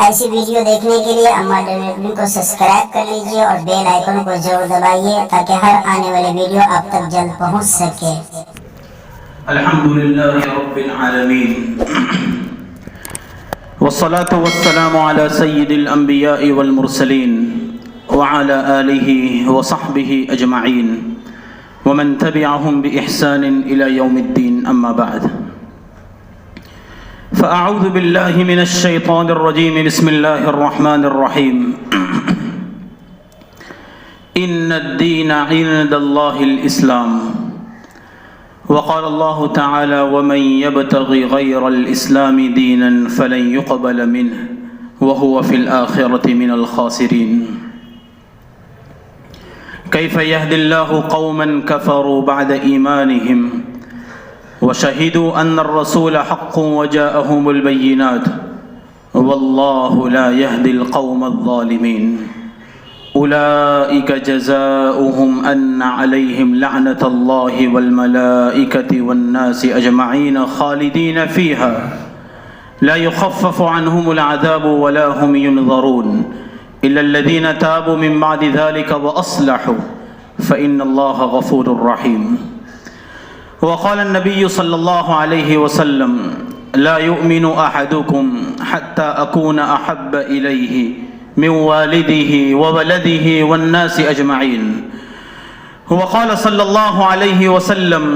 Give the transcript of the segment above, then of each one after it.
ایسی ویڈیو دیکھنے کے لیے اماں ڈیویڈ کو سبسکرائب کر لیجئے اور بیل آئیکن کو ضرور دبائیے تاکہ ہر آنے والی ویڈیو آپ تک جلد پہنچ سکے۔ الحمدللہ رب العالمین والصلاة والسلام على سید الانبیاء والمرسلین وعلى آلہ وصحبہ اجمعین ومن تبعهم بإحسان إلى يوم الدين أما بعد فأعوذ بالله من الشيطان الرجيم بسم الله الرحمن الرحيم إن الدين عند الله الإسلام وقال الله تعالى ومن يبتغي غير الإسلام دينا فلن يقبل منه وهو في الآخرة من الخاسرين كيف يهدي الله قوما كفروا بعد إيمانهم وشهدوا أن الرسول حق وجاءهم البينات والله لا يهدي القوم الظالمين أولئك جزاؤهم أن عليهم لعنة الله والملائكة والناس أجمعين خالدين فيها لا يخفف عنهم العذاب ولا هم ينظرون إلا الذين تابوا من بعد ذلك وأصلحوا فإن الله غفور رحيم وقال النبي صلى الله عليه وسلم لا يؤمن أحدكم حتى أكون أحب إليه من والده وولده والناس أجمعين وقال صلى الله عليه وسلم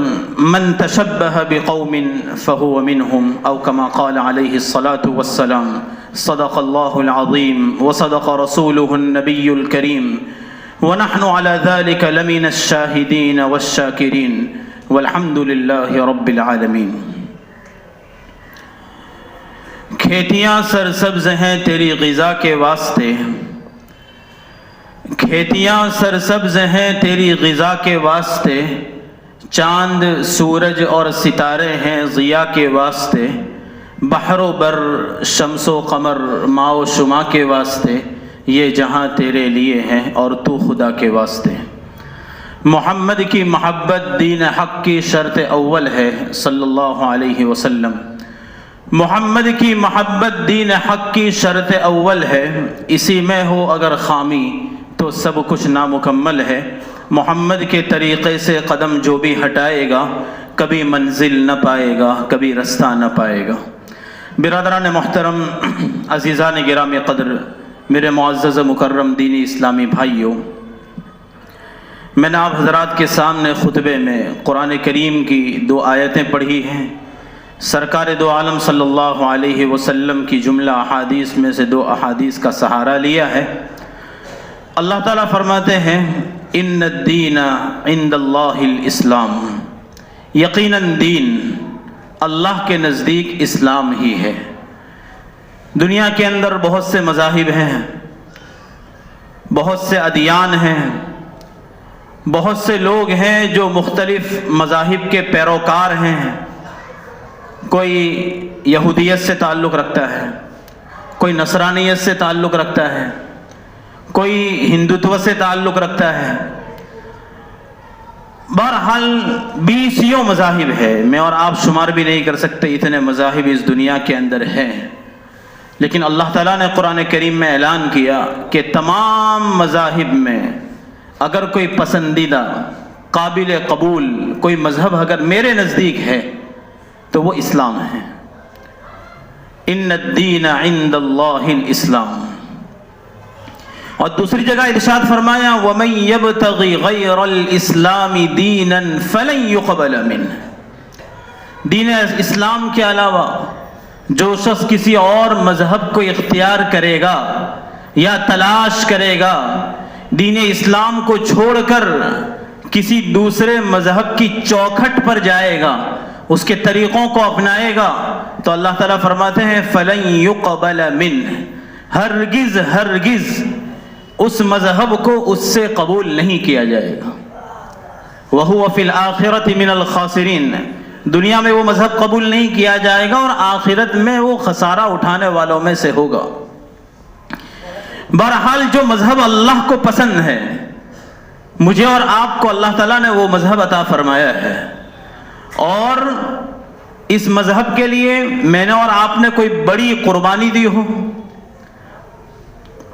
من تشبه بقوم فهو منهم أو كما قال عليه الصلاة والسلام صدق الله العظيم وصدق رسوله النبي الكريم ونحن على ذلك لمن الشاهدين والشاكرين والحمد للہ رب العالمین۔ کھیتیاں سرسبز ہیں تیری غذا کے واسطے، کھیتیاں سرسبز ہیں تیری غذا کے واسطے، چاند سورج اور ستارے ہیں ضیاء کے واسطے، بحر و بر شمس و قمر ماء و شمع کے واسطے، یہ جہاں تیرے لیے ہیں اور تو خدا کے واسطے۔ محمد کی محبت دین حق کی شرط اول ہے صلی اللہ علیہ وسلم، محمد کی محبت دین حق کی شرط اول ہے، اسی میں ہو اگر خامی تو سب کچھ نامکمل ہے، محمد کے طریقے سے قدم جو بھی ہٹائے گا کبھی منزل نہ پائے گا، کبھی رستہ نہ پائے گا۔ برادران محترم، عزیزان گرامی قدر، میرے معزز مکرم دینی اسلامی بھائیوں، میں نے آپ حضرات کے سامنے خطبے میں قرآن کریم کی دو آیتیں پڑھی ہیں، سرکار دو عالم صلی اللہ علیہ وسلم کی جملہ احادیث میں سے دو احادیث کا سہارا لیا ہے۔ اللہ تعالیٰ فرماتے ہیں ان الدین عند اللہ الاسلام، یقیناً دین اللہ کے نزدیک اسلام ہی ہے۔ دنیا کے اندر بہت سے مذاہب ہیں، بہت سے ادیان ہیں، بہت سے لوگ ہیں جو مختلف مذاہب کے پیروکار ہیں، کوئی یہودیت سے تعلق رکھتا ہے، کوئی نصرانیت سے تعلق رکھتا ہے، کوئی ہندوتو سے تعلق رکھتا ہے، بہرحال 20 مذاہب ہے، میں اور آپ شمار بھی نہیں کر سکتے اتنے مذاہب اس دنیا کے اندر ہیں۔ لیکن اللہ تعالیٰ نے قرآن کریم میں اعلان کیا کہ تمام مذاہب میں اگر کوئی پسندیدہ قابل قبول کوئی مذہب اگر میرے نزدیک ہے تو وہ اسلام ہے۔ ان الدین عند اللہ الاسلام۔ اور دوسری جگہ ارشاد فرمایا وَمَن يَبْتَغِ غَيْرَ الْإِسْلَامِ دِينًا فَلَن يُقْبَلَ مِنْهُ، دین اسلام کے علاوہ جو شخص کسی اور مذہب کو اختیار کرے گا یا تلاش کرے گا، دین اسلام کو چھوڑ کر کسی دوسرے مذہب کی چوکھٹ پر جائے گا، اس کے طریقوں کو اپنائے گا، تو اللہ تعالیٰ فرماتے ہیں فَلَن يُقْبَلَ مِنْهُ، ہرگز ہرگز اس مذہب کو اس سے قبول نہیں کیا جائے گا۔ وَهُوَ فِي الْآخِرَةِ مِنَ الْخَاسِرِينَ، دنیا میں وہ مذہب قبول نہیں کیا جائے گا اور آخرت میں وہ خسارہ اٹھانے والوں میں سے ہوگا۔ بہرحال جو مذہب اللہ کو پسند ہے، مجھے اور آپ کو اللہ تعالیٰ نے وہ مذہب عطا فرمایا ہے، اور اس مذہب کے لیے میں نے اور آپ نے کوئی بڑی قربانی دی ہو،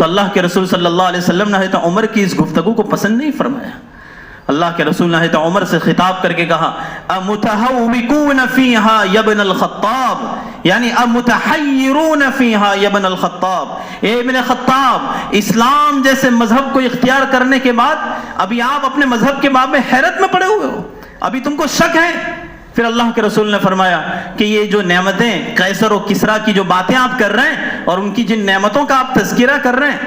تو اللہ کے رسول صلی اللہ علیہ وسلم نے حضرت عمر کی اس گفتگو کو پسند نہیں فرمایا. اللہ کے رسول نے حضرت عمر سے خطاب کر کے کہا امتہوکون فیہا یبن الخطاب، یعنی امتحیرون فیہا یبن الخطاب، اے ابن خطاب، اسلام جیسے مذہب کو اختیار کرنے کے بعد ابھی آپ اپنے مذہب کے باب میں حیرت میں پڑے ہوئے ہو، ابھی تم کو شک ہے؟ پھر اللہ کے رسول نے فرمایا کہ یہ جو نعمتیں قیصر و کسریٰ کی جو باتیں آپ کر رہے ہیں اور ان کی جن نعمتوں کا آپ تذکرہ کر رہے ہیں،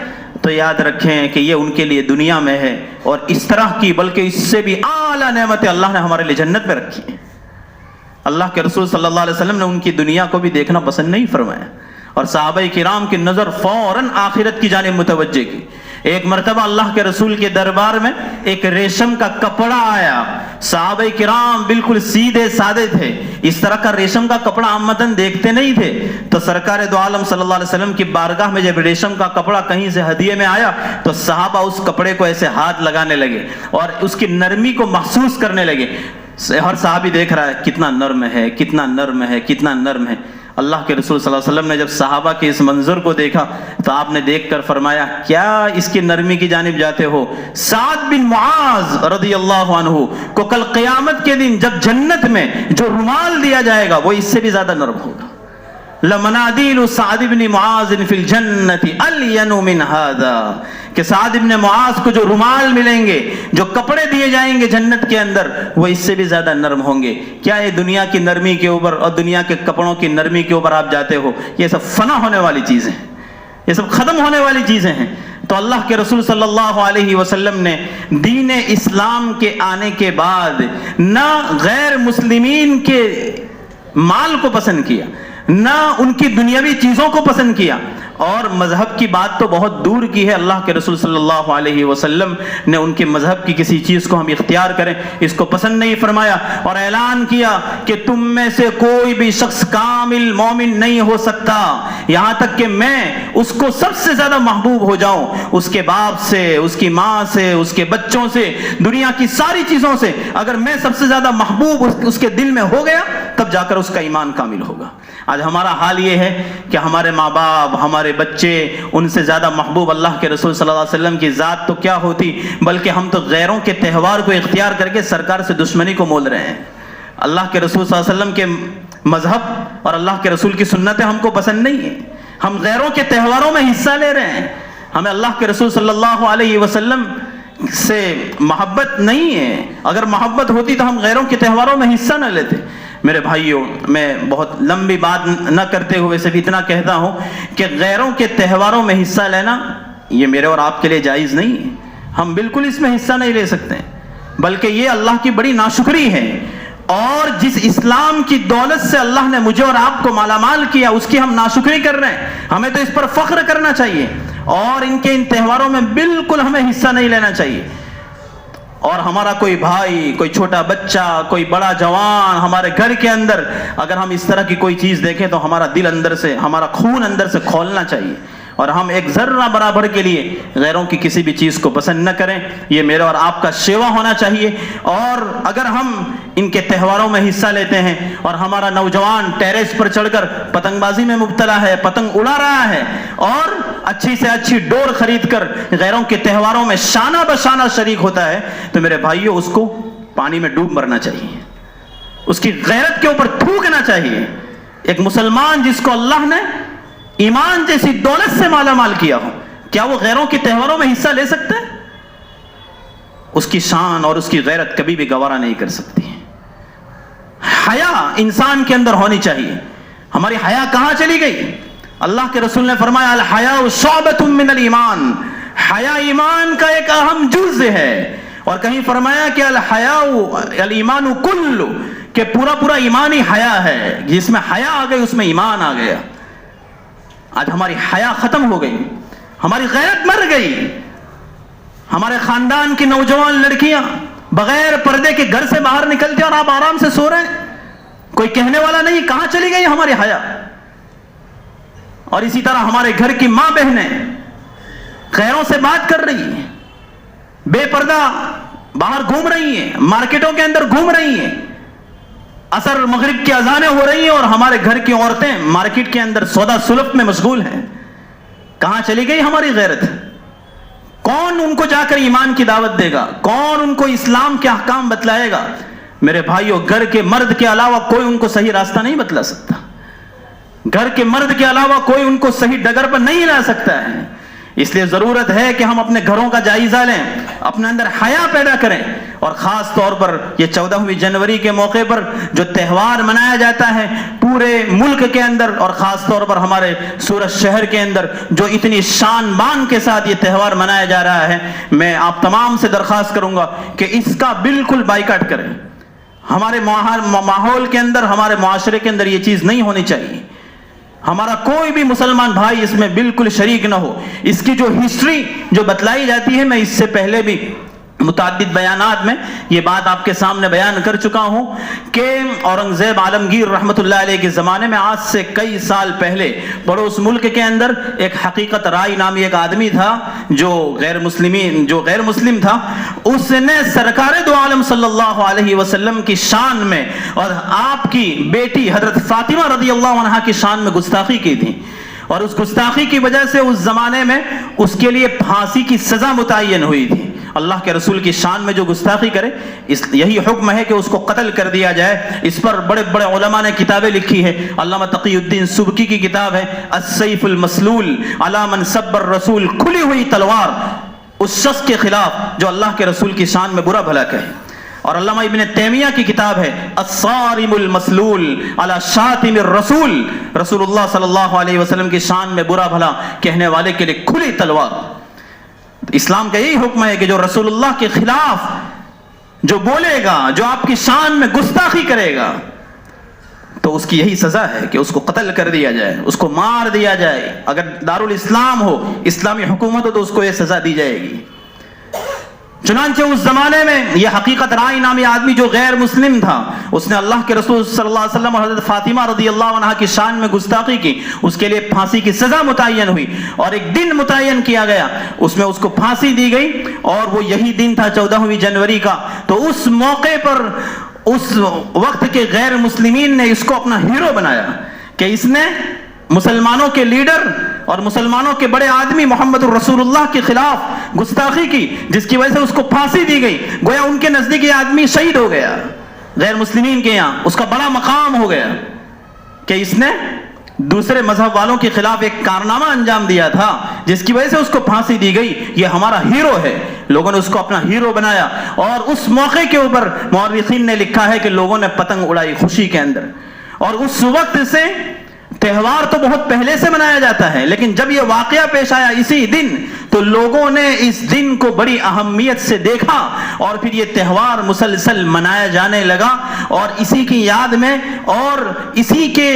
تو یاد رکھیں کہ یہ ان کے لیے دنیا میں ہے، اور اس طرح کی بلکہ اس سے بھی اعلیٰ نعمتیں اللہ نے ہمارے لیے جنت میں رکھی ہیں. اللہ کے رسول صلی اللہ علیہ وسلم نے ان کی دنیا کو بھی دیکھنا پسند نہیں فرمایا، اور صحابہ کرام کی نظر فوراً آخرت کی جانب متوجہ کی. ایک مرتبہ اللہ کے رسول کے دربار میں ایک ریشم کا کپڑا آیا. صحابہ کرام بالکل سیدھے سادے تھے، اس طرح کا ریشم کا کپڑا عامتاً دیکھتے نہیں تھے. تو سرکار دو عالم صلی اللہ علیہ وسلم کی بارگاہ میں جب ریشم کا کپڑا کہیں سے ہدیے میں آیا تو صحابہ اس کپڑے کو ایسے ہاتھ لگانے لگے اور اس کی نرمی کو محسوس کرنے لگے. ہر صحابی دیکھ رہا ہے کتنا نرم ہے، کتنا نرم ہے، کتنا نرم ہے. اللہ کے رسول صلی اللہ علیہ وسلم نے جب صحابہ کے اس منظر کو دیکھا تو آپ نے دیکھ کر فرمایا کیا اس کی نرمی کی جانب جاتے ہو؟ سعد بن معاذ رضی اللہ عنہ کو کل قیامت کے دن جب جنت میں جو رومال دیا جائے گا وہ اس سے بھی زیادہ نرم ہوگا. لمنادیل سعد بن معاذ فی الجنت الین من ھذا، کہ سعد بن معاذ کو جو رومال ملیں گے، جو کپڑے دیے جائیں گے جنت کے اندر، وہ اس سے بھی زیادہ نرم ہوں گے. کیا یہ دنیا کی نرمی کے اوپر اور دنیا کے کپڑوں کی نرمی کے اوپر آپ جاتے ہو؟ یہ سب فنا ہونے والی چیزیں ہیں، یہ سب ختم ہونے والی چیزیں ہیں. تو اللہ کے رسول صلی اللہ علیہ وسلم نے دین اسلام کے آنے کے بعد نہ غیر مسلمین کے مال کو پسند کیا، نہ ان کی دنیاوی چیزوں کو پسند کیا، اور مذہب کی بات تو بہت دور کی ہے. اللہ کے رسول صلی اللہ علیہ وسلم نے ان کے مذہب کی کسی چیز کو ہم اختیار کریں اس کو پسند نہیں فرمایا، اور اعلان کیا کہ تم میں سے کوئی بھی شخص کامل مومن نہیں ہو سکتا یہاں تک کہ میں اس کو سب سے زیادہ محبوب ہو جاؤں، اس کے باپ سے، اس کی ماں سے، اس کے بچوں سے، دنیا کی ساری چیزوں سے. اگر میں سب سے زیادہ محبوب اس کے دل میں ہو گیا تب جا کر اس کا ایمان کامل ہوگا. آج ہمارا حال یہ ہے کہ ہمارے ماں باپ، ہمارے بچے، ان سے زیادہ محبوب اللہ کے رسول صلی اللہ علیہ وسلم کی ذات تو کیا ہوتی، بلکہ ہم تو غیروں کے تہوار کو اختیار کر کے سرکار سے دشمنی کو مول رہے ہیں. اللہ کے رسول صلی اللہ علیہ وسلم کے مذہب اور اللہ کے رسول کی سنتیں ہم کو پسند نہیں ہیں، ہم غیروں کے تہواروں میں حصہ لے رہے ہیں. ہمیں اللہ کے رسول صلی اللہ علیہ وسلم سے محبت نہیں ہے. اگر محبت ہوتی تو ہم غیروں کے تہواروں میں حصہ نہ لیتے. میرے بھائیوں، میں بہت لمبی بات نہ کرتے ہوئے صرف اتنا کہتا ہوں کہ غیروں کے تہواروں میں حصہ لینا یہ میرے اور آپ کے لیے جائز نہیں ہے. ہم بالکل اس میں حصہ نہیں لے سکتے، بلکہ یہ اللہ کی بڑی ناشکری ہے. اور جس اسلام کی دولت سے اللہ نے مجھے اور آپ کو مالا مال کیا اس کی ہم ناشکری کر رہے ہیں. ہمیں تو اس پر فخر کرنا چاہیے، اور ان کے ان تہواروں میں بالکل ہمیں حصہ نہیں لینا چاہیے. اور ہمارا کوئی بھائی، کوئی چھوٹا بچہ، کوئی بڑا جوان ہمارے گھر کے اندر اگر ہم اس طرح کی کوئی چیز دیکھیں تو ہمارا دل اندر سے، ہمارا خون اندر سے کھولنا چاہیے، اور ہم ایک ذرہ برابر کے لیے غیروں کی کسی بھی چیز کو پسند نہ کریں. یہ میرا اور آپ کا شیوا ہونا چاہیے. اور اگر ہم ان کے تہواروں میں حصہ لیتے ہیں اور ہمارا نوجوان ٹیریس پر چڑھ کر پتنگ بازی میں مبتلا ہے، پتنگ اڑا رہا ہے، اور اچھی سے اچھی ڈور خرید کر غیروں کے تہواروں میں شانہ بشانہ شریک ہوتا ہے، تو میرے بھائیوں اس کو پانی میں ڈوب مرنا چاہیے، اس کی غیرت کے اوپر تھوکنا چاہیے. ایک مسلمان جس کو اللہ نے ایمان جیسی دولت سے مالا مال کیا ہو، کیا وہ غیروں کے تہواروں میں حصہ لے سکتے ہیں؟ اس کی شان اور اس کی غیرت کبھی بھی گوارا نہیں کر سکتی. حیا انسان کے اندر ہونی چاہیے. ہماری حیا کہاں چلی گئی؟ اللہ کے رسول نے فرمایا الحیاء شعبۃ من الایمان، حیا ایمان کا ایک اہم جز ہے. اور کہیں فرمایا کہ الحیاء الایمان کل، کہ پورا پورا ایمان ہی حیا ہے، جس میں حیا آ گئی اس میں ایمان آ گیا. آج ہماری حیا ختم ہو گئی، ہماری غیرت مر گئی. ہمارے خاندان کی نوجوان لڑکیاں بغیر پردے کے گھر سے باہر نکلتے اور آپ آرام سے سو رہے ہیں، کوئی کہنے والا نہیں. کہاں چلی گئی ہماری حیا؟ اور اسی طرح ہمارے گھر کی ماں بہنیں غیروں سے بات کر رہی ہیں، بے پردہ باہر گھوم رہی ہیں، مارکیٹوں کے اندر گھوم رہی ہیں، عصر مغرب کی اذانیں ہو رہی ہیں، اور ہمارے گھر کی عورتیں مارکیٹ کے اندر سودا سلف میں مشغول ہیں. کہاں چلی گئی ہماری غیرت؟ کون ان کو جا کر ایمان کی دعوت دے گا؟ کون ان کو اسلام کے احکام بتلائے گا؟ میرے بھائیوں، گھر کے مرد کے علاوہ کوئی ان کو صحیح راستہ نہیں بتلا سکتا. گھر کے مرد کے علاوہ کوئی ان کو صحیح ڈگر پر نہیں لا سکتا ہے. اس لیے ضرورت ہے کہ ہم اپنے گھروں کا جائزہ لیں، اپنے اندر حیا پیدا کریں. اور خاص طور پر یہ 14ویں جنوری کے موقع پر جو تہوار منایا جاتا ہے پورے ملک کے اندر، اور خاص طور پر ہمارے سورت شہر کے اندر جو اتنی شان بان کے ساتھ یہ تہوار منایا جا رہا ہے، میں آپ تمام سے درخواست کروں گا کہ اس کا بالکل بائیکاٹ کریں. ہمارے ماحول کے اندر، ہمارے معاشرے کے اندر یہ چیز نہیں ہونی چاہیے. ہمارا کوئی بھی مسلمان بھائی اس میں بالکل شریک نہ ہو. اس کی جو ہسٹری جو بتلائی جاتی ہے، میں اس سے پہلے بھی متعدد بیانات میں یہ بات آپ کے سامنے بیان کر چکا ہوں کہ اورنگزیب عالمگیر رحمت اللہ علیہ کے زمانے میں آج سے کئی سال پہلے پڑوس ملک کے اندر ایک حقیقت رائے نامی ایک آدمی تھا جو غیر مسلم تھا. اس نے سرکار دو عالم صلی اللہ علیہ وسلم کی شان میں اور آپ کی بیٹی حضرت فاطمہ رضی اللہ عنہا کی شان میں گستاخی کی تھی. اور اس گستاخی کی وجہ سے اس زمانے میں اس کے لیے پھانسی کی سزا متعین ہوئی تھی. اللہ کے رسول کی شان میں جو گستاخی کرے یہی حکم ہے کہ اس کو قتل کر دیا جائے. اس پر بڑے بڑے علماء نے کتابیں لکھی ہے. علامہ تقی الدین سبکی کی کتاب ہے السیف المسلول علی من سب الرسول، کھلی ہوئی تلوار اس شخص کے خلاف جو اللہ کے رسول کی شان میں برا بھلا کہے. اور علامہ ابن تیمیہ کی کتاب ہے الصارم المسلول علی شاتم الرسول، رسول اللہ صلی اللہ علیہ وسلم کی شان میں برا بھلا کہنے والے کے لیے کھلی تلوار. اسلام کا یہی حکم ہے کہ جو رسول اللہ کے خلاف جو بولے گا، جو آپ کی شان میں گستاخی کرے گا، تو اس کی یہی سزا ہے کہ اس کو قتل کر دیا جائے، اس کو مار دیا جائے. اگر دارالاسلام ہو، اسلامی حکومت ہو، تو اس کو یہ سزا دی جائے گی. چنانچہ اس زمانے میں یہ حقیقت رائے نامی آدمی جو غیر مسلم تھا، اس نے اللہ کے رسول صلی اللہ علیہ وسلم اور حضرت فاطمہ رضی اللہ عنہا کی شان میں گستاخی کی. اس کے لیے پھانسی کی سزا متعین ہوئی اور ایک دن متعین کیا گیا، اس میں اس کو پھانسی دی گئی اور وہ یہی دن تھا 14ویں جنوری کا. تو اس موقع پر اس وقت کے غیر مسلمین نے اس کو اپنا ہیرو بنایا کہ اس نے مسلمانوں کے لیڈر اور مسلمانوں کے بڑے آدمی محمد الرسول اللہ کے خلاف گستاخی کی، جس کی وجہ سے اس کو پھانسی دی گئی. گویا ان کے نزدیک یہ آدمی شہید ہو گیا، غیر مسلمین کے یہاں اس کا بڑا مقام ہو گیا کہ اس نے دوسرے مذہب والوں کے خلاف ایک کارنامہ انجام دیا تھا جس کی وجہ سے اس کو پھانسی دی گئی. یہ ہمارا ہیرو ہے. لوگوں نے اس کو اپنا ہیرو بنایا اور اس موقع کے اوپر مورخین نے لکھا ہے کہ لوگوں نے پتنگ اڑائی خوشی کے اندر. اور اس وقت سے تہوار تو بہت پہلے سے منایا جاتا ہے، لیکن جب یہ واقعہ پیش آیا اسی دن تو لوگوں نے اس دن کو بڑی اہمیت سے دیکھا اور پھر یہ تہوار مسلسل منایا جانے لگا. اور اسی کی یاد میں اور اسی کے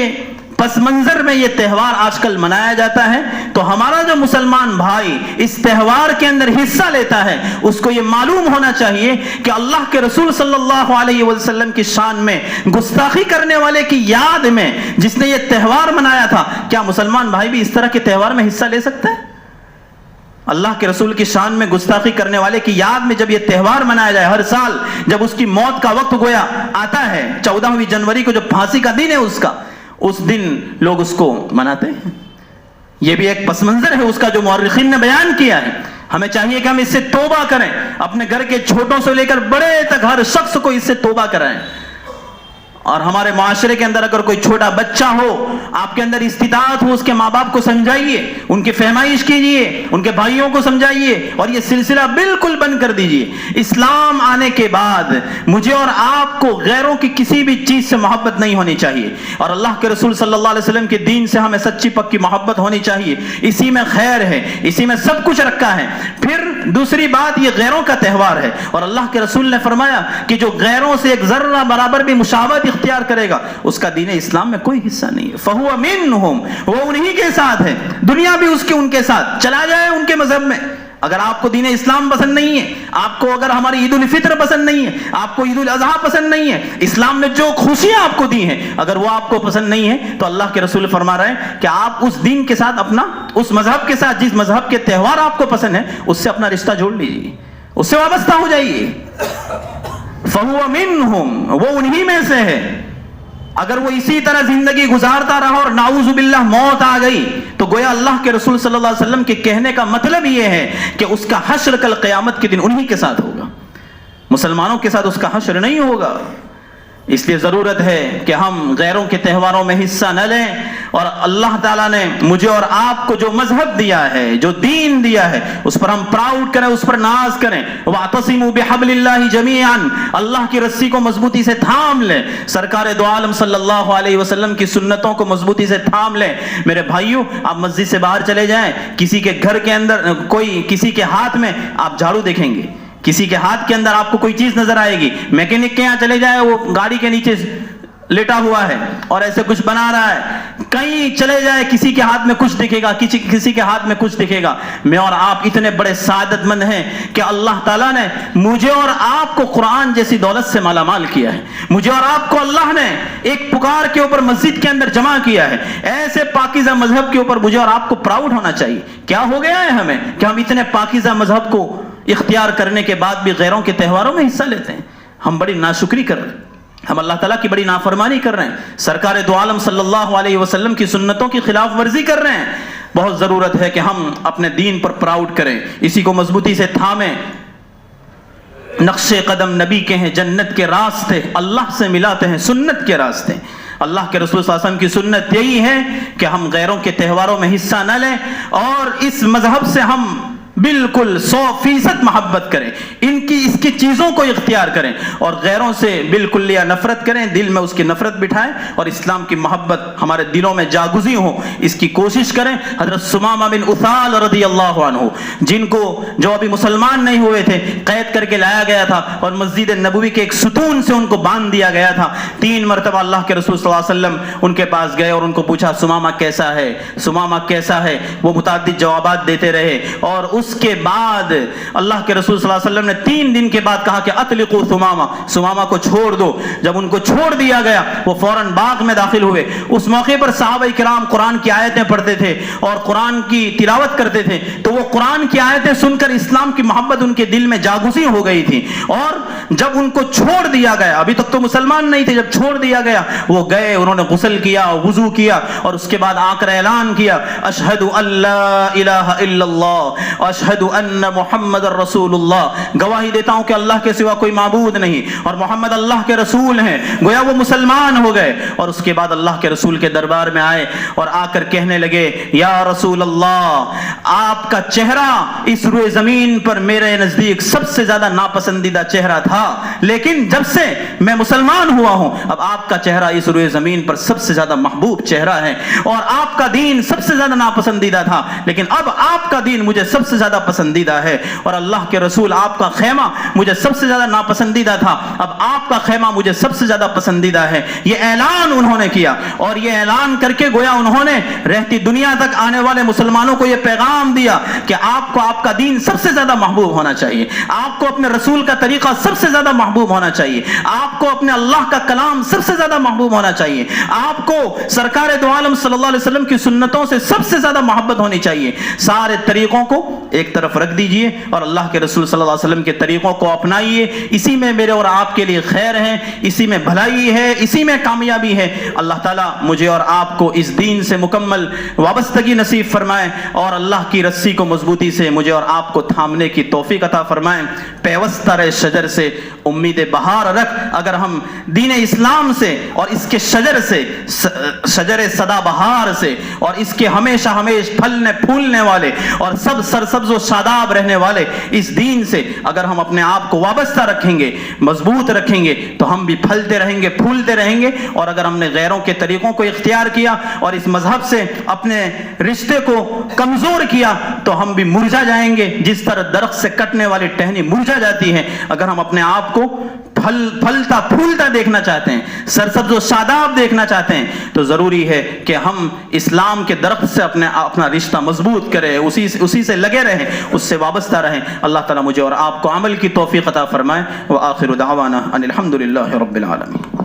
پس منظر میں یہ تہوار آج کل منایا جاتا ہے. تو ہمارا جو مسلمان بھائی اس تہوار کے اندر حصہ لیتا ہے، اس کو یہ معلوم ہونا چاہیے کہ اللہ کے رسول صلی اللہ علیہ وسلم کی شان میں گستاخی کرنے والے کی یاد میں جس نے یہ تہوار منایا تھا، کیا مسلمان بھائی بھی اس طرح کے تہوار میں حصہ لے سکتا ہے؟ اللہ کے رسول کی شان میں گستاخی کرنے والے کی یاد میں جب یہ تہوار منایا جائے، ہر سال جب اس کی موت کا وقت گویا آتا ہے 14ویں جنوری کو جو پھانسی کا دن ہے اس دن لوگ اس کو مناتے ہیں. یہ بھی ایک پس منظر ہے اس کا جو مورخین نے بیان کیا ہے. ہمیں چاہیے کہ ہم اس سے توبہ کریں، اپنے گھر کے چھوٹوں سے لے کر بڑے تک ہر شخص کو اس سے توبہ کرائیں. اور ہمارے معاشرے کے اندر اگر کوئی چھوٹا بچہ ہو، آپ کے اندر استطاعت ہو، اس کے ماں باپ کو سمجھائیے، ان کی فہمائش کیجئے، ان کے بھائیوں کو سمجھائیے اور یہ سلسلہ بالکل بند کر دیجئے. اسلام آنے کے بعد مجھے اور آپ کو غیروں کی کسی بھی چیز سے محبت نہیں ہونی چاہیے اور اللہ کے رسول صلی اللہ علیہ وسلم کے دین سے ہمیں سچی پکی محبت ہونی چاہیے. اسی میں خیر ہے، اسی میں سب کچھ رکھا ہے. پھر دوسری بات، یہ غیروں کا تہوار ہے اور اللہ کے رسول نے فرمایا کہ جو غیروں سے ایک ذرہ برابر بھی مشابہت اختیار کرے گا اس کا دین اسلام میں کوئی حصہ نہیں ہے. فَهُوَ مِنْهُمْ، وہ انہی کے ساتھ ہے. دنیا بھی اس کے ان کے ساتھ چلا جائے ان کے مذہب میں. اگر آپ کو دین اسلام پسند نہیں ہے، آپ کو اگر ہماری عید الفطر پسند نہیں ہے، آپ کو عید الاضحیٰ پسند نہیں ہے، اسلام نے جو خوشیاں آپ کو دی ہیں اگر وہ آپ کو پسند نہیں ہے تو اللہ کے رسول فرما رہے ہیں کہ آپ اس دین کے ساتھ اپنا، اس مذہب کے ساتھ جس مذہب کے تہوار آپ کو پسند ہے اس سے اپنا رشتہ جوڑ لیجیے، اس سے وابستہ ہو جائیے. فَهُوَ مِنْهُمْ، وہ انہی میں سے ہے. اگر وہ اسی طرح زندگی گزارتا رہا اور نعوذ باللہ موت آ گئی تو گویا اللہ کے رسول صلی اللہ علیہ وسلم کے کہنے کا مطلب یہ ہے کہ اس کا حشر کل قیامت کے دن انہی کے ساتھ ہوگا، مسلمانوں کے ساتھ اس کا حشر نہیں ہوگا۔ اس لیے ضرورت ہے کہ ہم غیروں کے تہواروں میں حصہ نہ لیں، اور اللہ تعالیٰ نے مجھے اور آپ کو جو مذہب دیا ہے، جو دین دیا ہے، اس پر ہم پراؤڈ کریں، اس پر ناز کریں۔ وَاعْتَصِمُوا بِحَبْلِ اللَّهِ جَمِيعًا، اللہ کی رسی کو مضبوطی سے تھام لیں، سرکار دو عالم صلی اللہ علیہ وسلم کی سنتوں کو مضبوطی سے تھام لیں۔ میرے بھائیوں، آپ مسجد سے باہر چلے جائیں، کسی کے گھر کے اندر کسی کے ہاتھ میں آپ جھاڑو دیکھیں گے، کسی کے ہاتھ کے اندر آپ کو کوئی چیز نظر آئے گی، میکینک کے یہاں چلے جائے، وہ گاڑی کے نیچے لیٹا ہوا ہے اور ایسے کچھ بنا رہا ہے، کہیں چلے جائے کسی کے ہاتھ میں کچھ دکھے گا، کسی کے ہاتھ میں کچھ دکھے گا۔ میں اور آپ اتنے بڑے سعادت مند ہیں کہ اللہ تعالیٰ نے مجھے اور آپ کو قرآن جیسی دولت سے مالا مال کیا ہے، مجھے اور آپ کو اللہ نے ایک پکار کے اوپر مسجد کے اندر جمع کیا ہے۔ ایسے پاکیزہ مذہب کے اوپر مجھے اور آپ کو پراؤڈ ہونا چاہیے۔ کیا ہو گیا ہے ہمیں کہ ہم اتنے پاکیزہ مذہب کو اختیار کرنے کے بعد بھی غیروں کے تہواروں میں حصہ لیتے ہیں؟ ہم بڑی ناشکری کر رہے ہیں، ہم اللہ تعالیٰ کی بڑی نافرمانی کر رہے ہیں، سرکار دو عالم صلی اللہ علیہ وسلم کی سنتوں کی خلاف ورزی کر رہے ہیں۔ بہت ضرورت ہے کہ ہم اپنے دین پر پراؤڈ کریں، اسی کو مضبوطی سے تھامیں۔ نقش قدم نبی کے ہیں، جنت کے راستے اللہ سے ملاتے ہیں، سنت کے راستے۔ اللہ کے رسول صلی اللہ علیہ وسلم کی سنت یہی ہے کہ ہم غیروں کے تہواروں میں حصہ نہ لیں، اور اس مذہب سے ہم بالکل 100% محبت کریں، اس کی چیزوں کو اختیار کریں، اور غیروں سے بالکل یا نفرت کریں، دل میں اس کی نفرت بٹھائیں، اور اسلام کی محبت ہمارے دلوں میں جاگزی ہو، اس کی کوشش کریں۔ حضرت ثمامہ بن اثال رضی اللہ عنہ، جن کو جو ابھی مسلمان نہیں ہوئے تھے قید کر کے لایا گیا تھا اور مسجد نبوی کے ایک ستون سے ان کو باندھ دیا گیا تھا، 3 مرتبہ اللہ کے رسول صلی اللہ علیہ وسلم ان کے پاس گئے اور ان کو پوچھا ثمامہ کیسا ہے، ثمامہ کیسا ہے؟ وہ متعدد جوابات دیتے رہے، اور اس کے بعد اللہ کے رسول صلی اللہ علیہ وسلم نے 3 دن کے بعد کہا کہ اطلقوا ثمامہ، ثمامہ کو چھوڑ دو۔ جب ان کو چھوڑ دیا گیا وہ فوراً باغ میں داخل ہوئے۔ اس موقع پر صحابہ کرام قرآن کی آیتیں پڑھتے تھے اور قرآن کی تلاوت کرتے تھے، تو وہ قرآن کی آیتیں سن کر اسلام کی محبت ان کے دل میں جاگزی ہو گئی تھی، اور جب ان کو چھوڑ دیا گیا، ابھی تک تو مسلمان نہیں تھے، جب چھوڑ دیا گیا وہ گئے، انہوں نے غسل کیا، وضو کیا، اور اس کے بعد آ کر اعلان کیا اشہد ان لا الہ الا اللہ اشہد ان محمد رسول اللہ، گواہی دیتا ہوں کہ اللہ کے سوا کوئی معبود نہیں اور محمد اللہ کے رسول ہیں۔ گویا وہ مسلمان ہو گئے، اور اس کے بعد اللہ کے رسول کے دربار میں آئے اور آ کر کہنے لگے یا رسول اللہ، آپ کا چہرہ اس روئے زمین پر میرے نزدیک سب سے زیادہ ناپسندیدہ چہرہ تھا، لیکن جب سے میں مسلمان ہوا ہوں اب آپ کا چہرہ اس روئے زمین پر سب سے زیادہ محبوب چہرہ ہے، اور آپ کا دین سب سے زیادہ ناپسندیدہ تھا، لیکن اب آپ کا دین مجھے سب سے زیادہ پسندیدہ ہے، اور اللہ کے رسول آپ کا خیمہ مجھے سب سے زیادہ ناپسندیدہ تھا، اب آپ کا خیمہ مجھے سب سے زیادہ پسندیدہ ہے۔ یہ اعلان انہوں نے کیا، اور یہ اعلان کر کے گویا انہوں نے رہتی دنیا تک آنے والے مسلمانوں کو یہ پیغام دیا کہ آپ کو آپ کا دین سب سے زیادہ محبوب ہونا چاہیے، آپ کو اپنے رسول کا طریقہ سب سے زیادہ محبوب ہونا چاہیے، آپ کو اپنے اللہ کا کلام سب سے زیادہ محبوب ہونا چاہیے، آپ کو سرکار دو عالم صلی اللہ علیہ وسلم کی سنتوں سے سب سے زیادہ محبت ہونی چاہیے۔ سارے طریقوں کو ایک طرف رکھ دیجئے اور اللہ کے رسول صلی اللہ علیہ وسلم کے طریقوں کو اپنائیے، اسی میں میرے اور آپ کے لیے خیر ہے، اسی میں بھلائی ہے، اسی میں کامیابی ہے۔ اللہ تعالیٰ مجھے اور آپ کو اس دین سے مکمل وابستگی نصیب فرمائے، اور اللہ کی رسی کو مضبوطی سے مجھے اور آپ کو تھامنے کی توفیق عطا فرمائے۔ پیوستہ رہ شجر سے امید بہار رکھ، اگر ہم دین اسلام سے اور اس کے شجر سے، شجر سدا بہار سے، اور اس کے ہمیشہ پھلنے پھولنے والے اور سب سرسبز و شاداب رہنے والے اس دین سے اگر ہم اپنے آپ کو وابستہ رکھیں گے، مضبوط رکھیں گے، تو ہم بھی پھلتے رہیں گے، پھولتے رہیں گے۔ اور اگر ہم نے غیروں کے طریقوں کو اختیار کیا اور اس مذہب سے اپنے رشتے کو کمزور کیا تو ہم بھی مرجھا جائیں گے، جس طرح درخت سے کٹنے والی ٹہنی مرجھا جاتی ہے۔ اگر ہم اپنے آپ کو پھلتا پھولتا دیکھنا چاہتے ہیں، سرسبز و شاداب دیکھنا چاہتے ہیں، تو ضروری ہے کہ ہم اسلام کے درخت سے اپنا رشتہ مضبوط کریں، اسی سے لگے رہیں، اس سے وابستہ رہیں۔ اللہ تعالیٰ مجھے اور آپ کو عمل کی توفیق عطا فرمائے۔ وآخر دعوانا ان الحمد للہ رب العالمین۔